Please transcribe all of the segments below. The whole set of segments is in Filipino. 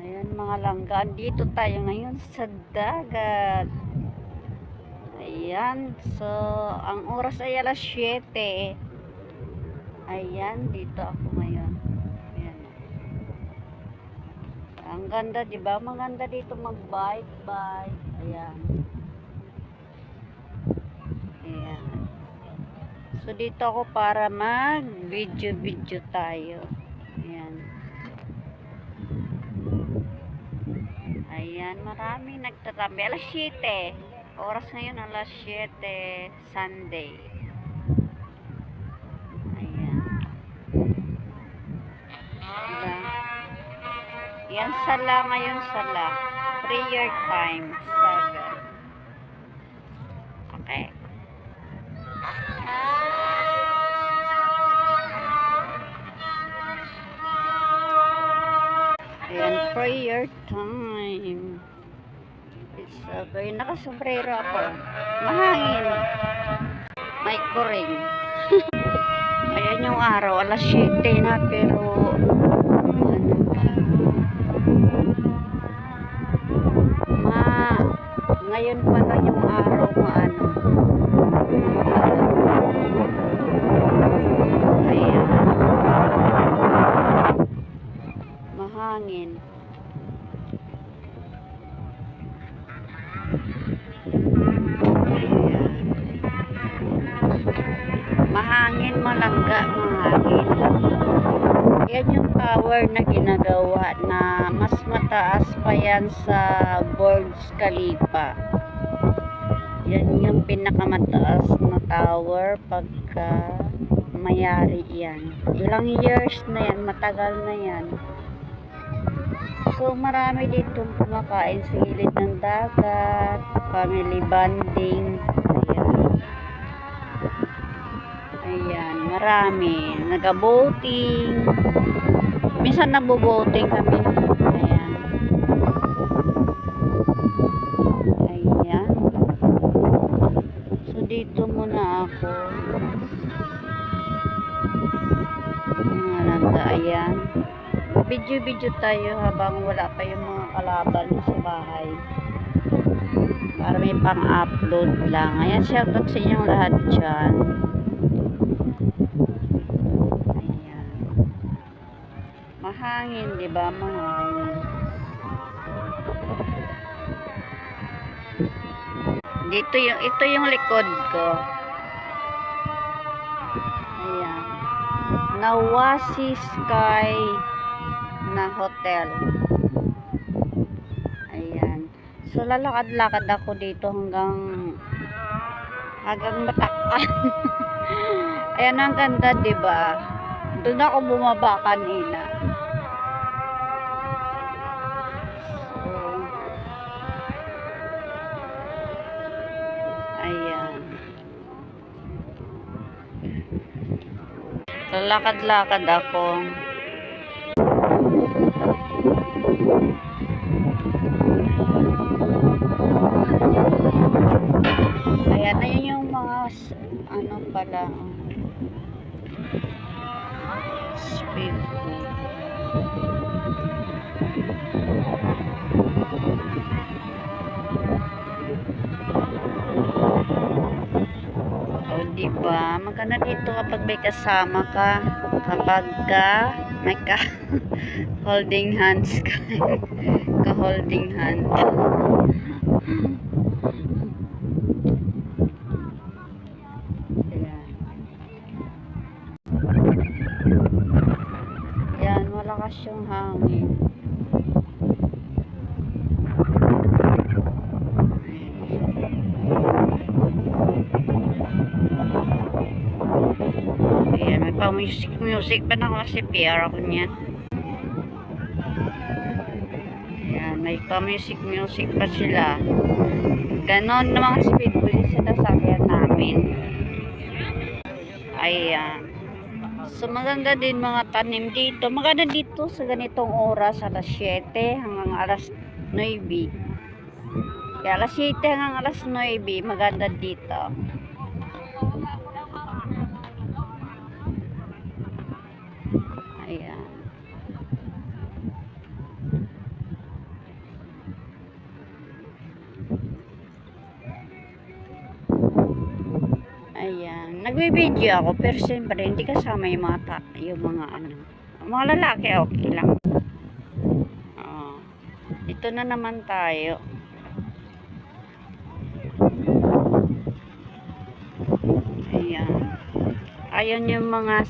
Ayan mga langga, dito tayo ngayon sa dagat. Ayan, so ang oras ay alas 7. Ayan, dito ako ngayon. Ayan. Ang ganda, di ba? Maganda dito mag-bike. Ayan. Ayan. So dito ako para mag-video tayo. Ayan. Ayan, marami nagtatabi. Alas 7. Oras ngayon, alas 7, Sunday. Ayan. Diba? Yan, sala ngayon, sala. Prayer time, 7. Okay. Ayan, prayer time. It's very nakasombrero ako. Mahangin. May kuring. Ayan yung araw, alas 7 na, pero ano pa. Ngayon pa lang yung araw maano. Ayan. Mahangin. Mahangin, malangga, mahangin. Yan yung tower na ginagawa na mas mataas pa yan sa Burj Khalifa. Yan yung pinakamataas na tower pagka mayari yan. Ilang years na yan, matagal na yan. So marami dito kumakain sa gilid ng dagat, family bonding. Ayan, marami. Nag-boating. Minsan nagbo-boating kami. Ayan. Ayan. So, dito muna ako. Mga nanda, ayan. Video tayo habang wala pa yung mga kalaban sa bahay. Para may pang-upload lang. Ayan, shoutout sa inyong lahat dyan. Mahangin, di ba? Mahangin. Ito yung likod ko. Ayan. Nawasi Sky na hotel. Ayan. So lalakad-lakad ako dito hanggang Bataan. Ayan, ang ganda, di ba? Doon ako bumaba kanina. Ayan. Lalakad-lakad ako. Ayan, ayun yung mga ano pala. Speed. Diba? Maganda dito kapag may kasama ka, kapag may holding hands ka. Holding hand. Yan, malakas yung hangin. Ayan, may pa music pa na kasi PR ako niyan. Ayan, may pa music pa sila. Ganon na mga speed police sa sasakyan namin. Ayan. So maganda din mga tanim dito. Maganda dito sa ganitong oras, alas 7 hanggang alas 9. Kaya alas 7 hanggang alas 9, maganda dito. Ayan. Nagbi-video ako pero siyempre hindi kasama yung yung mga ano. Mga lalaki okay lang. Dito na naman tayo. Ayan. Ayan yung mga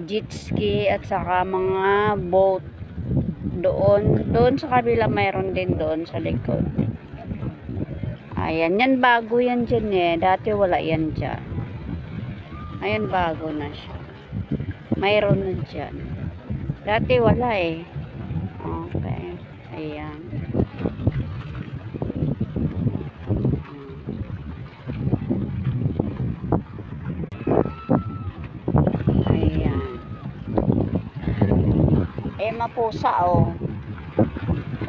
jet ski at saka mga boat doon sa kabila, mayroon din doon sa likod. Ayan, yan bago yan dyan eh. Dati wala yan dyan. Ayan, bago na siya. Mayroon na dyan. Dati wala eh. Okay. Ayan. Ayan. Ayan, mapusa oh.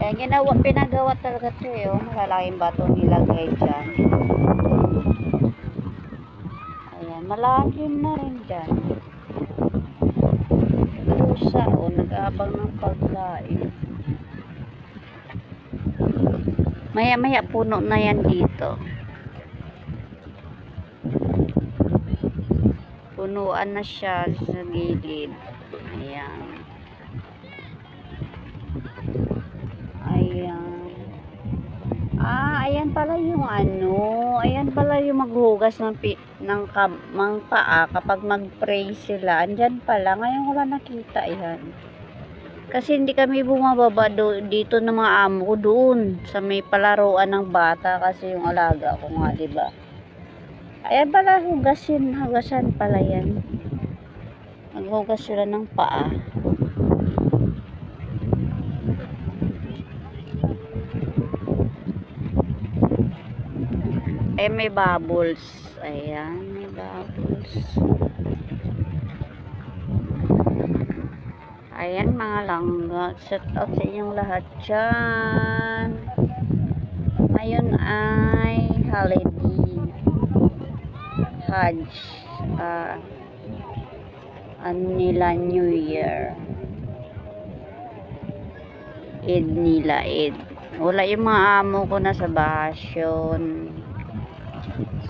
Ayan, pinagawa talaga ito eh. Oh. Malalaking bato nilagay dyan. Ayan, malalim na rin dyan. Pusa o nag-aabang ng pagkain. Maya puno na yan dito. Punuan na siya sa gilid. Ayan. Ayan pala yung ano. Ayan pala yung maghugas ng paa kapag mag-pray sila. Andyan pala. Ngayon wala nakita yan. Kasi hindi kami bumababa dito ng mga amo ko doon sa may palaruan ng bata kasi yung alaga ko nga, diba? Ayan pala, hugasan pala yan. Maghugas sila ng paa. May bubbles. Ayan, may bubbles. Ayan mga langga. Shout out sa inyong lahat dyan. Ngayon ay holiday. Hajj. Ano nila, New Year. Eid nila, Eid. Wala yung mga amo ko na sa bakasyon.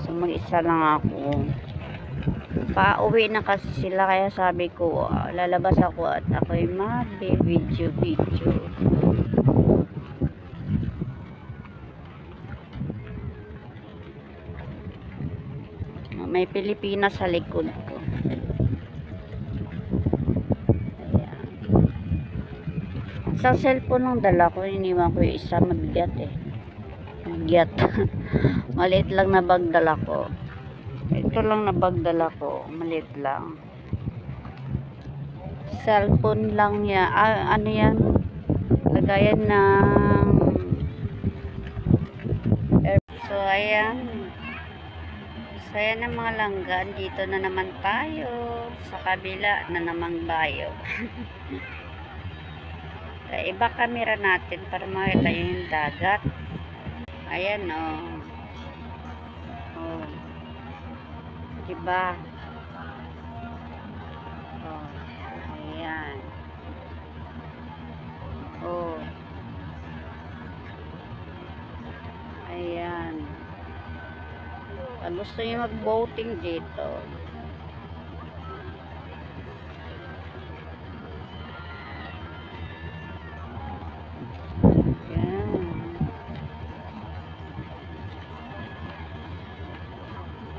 So mag-isa lang ako. Pauwi na kasi sila kaya sabi ko lalabas ako at ako'y mag-video. May Pilipinas sa likod ko. Ayan. Sa cellphone ng dala ko, iniwan ko yung isa, mabigat eh. Mabigat. Maliit lang na bag dala ko. Ito lang na bag dala ko. Maliit lang. Cellphone lang yan. Ano yan? Lagayan ng so ayan. So ayan ang mga langgan. Dito na naman tayo. Sa kabila na namang bayo. Iba camera natin para makita yung dagat. Ayan oh. Oh. Diba? Oh. Ayan. Oh. Ayan. Pag gusto nyo mag-boating dito.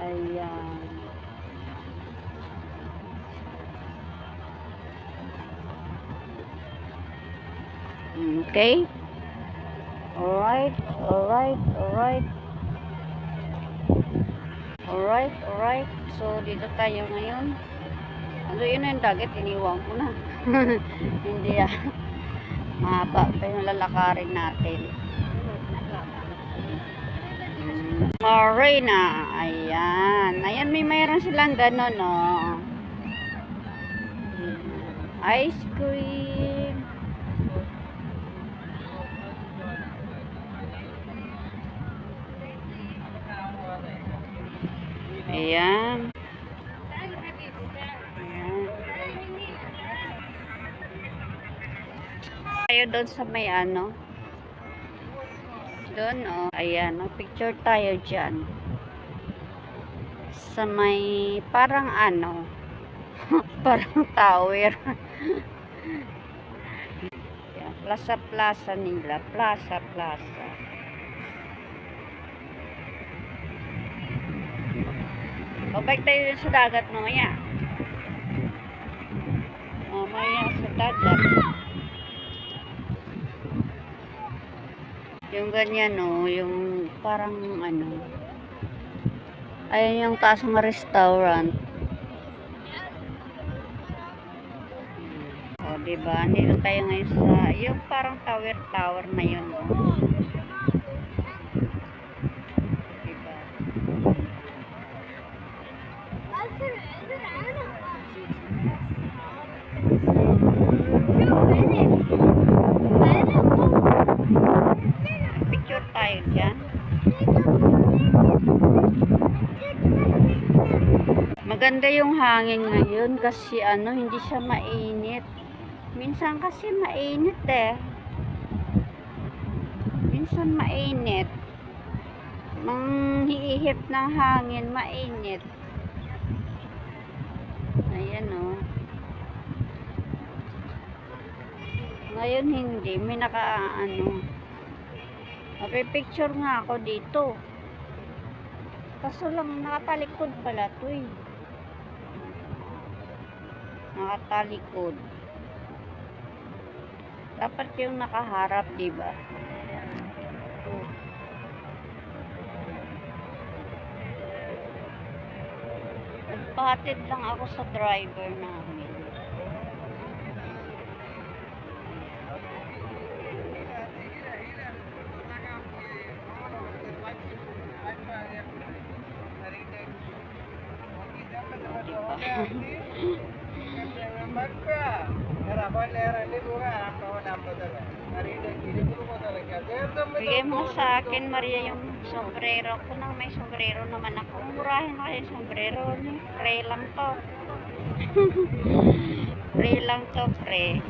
Ayan. Okay. Alright. So, dito tayo ngayon. Ano yun yung dagat, iniwan ko na. Hindi mahaba pa yung lalakarin natin. Marina. Ayan, mayroon silang ganon, no. Ice cream. Ayan. Tayo doon sa may ano. Doon, oh. Ayan, picture tayo dyan. sa may parang ano, parang tower. Yan, plaza nila, plaza. Babalik tayo dun sa dagat mamaya. Mamaya sa dagat. Yung ganyan no, yung parang ano. Ayun yung taas ng restaurant. O, diba? Nandito tayo ngayon sa, yung parang tower na yun. Diba? Picture tayo dyan. Maganda yung hangin ngayon kasi ano, hindi siya mainit. Minsan kasi mainit eh. Minsan mainit. Manghihip ng hangin, mainit. Ayan o. Ngayon hindi, may ano. Picture nga ako dito. Kaso lang nakatalikod pala to eh. Nakatalikod. Dapat yung nakaharap, diba? Nagpahatid lang ako sa driver namin. Bigay mo sa akin, Maria, yung sombrero ko na may sombrero naman ako. Murahin ako yung sombrero. Free lang to. Free lang to, free.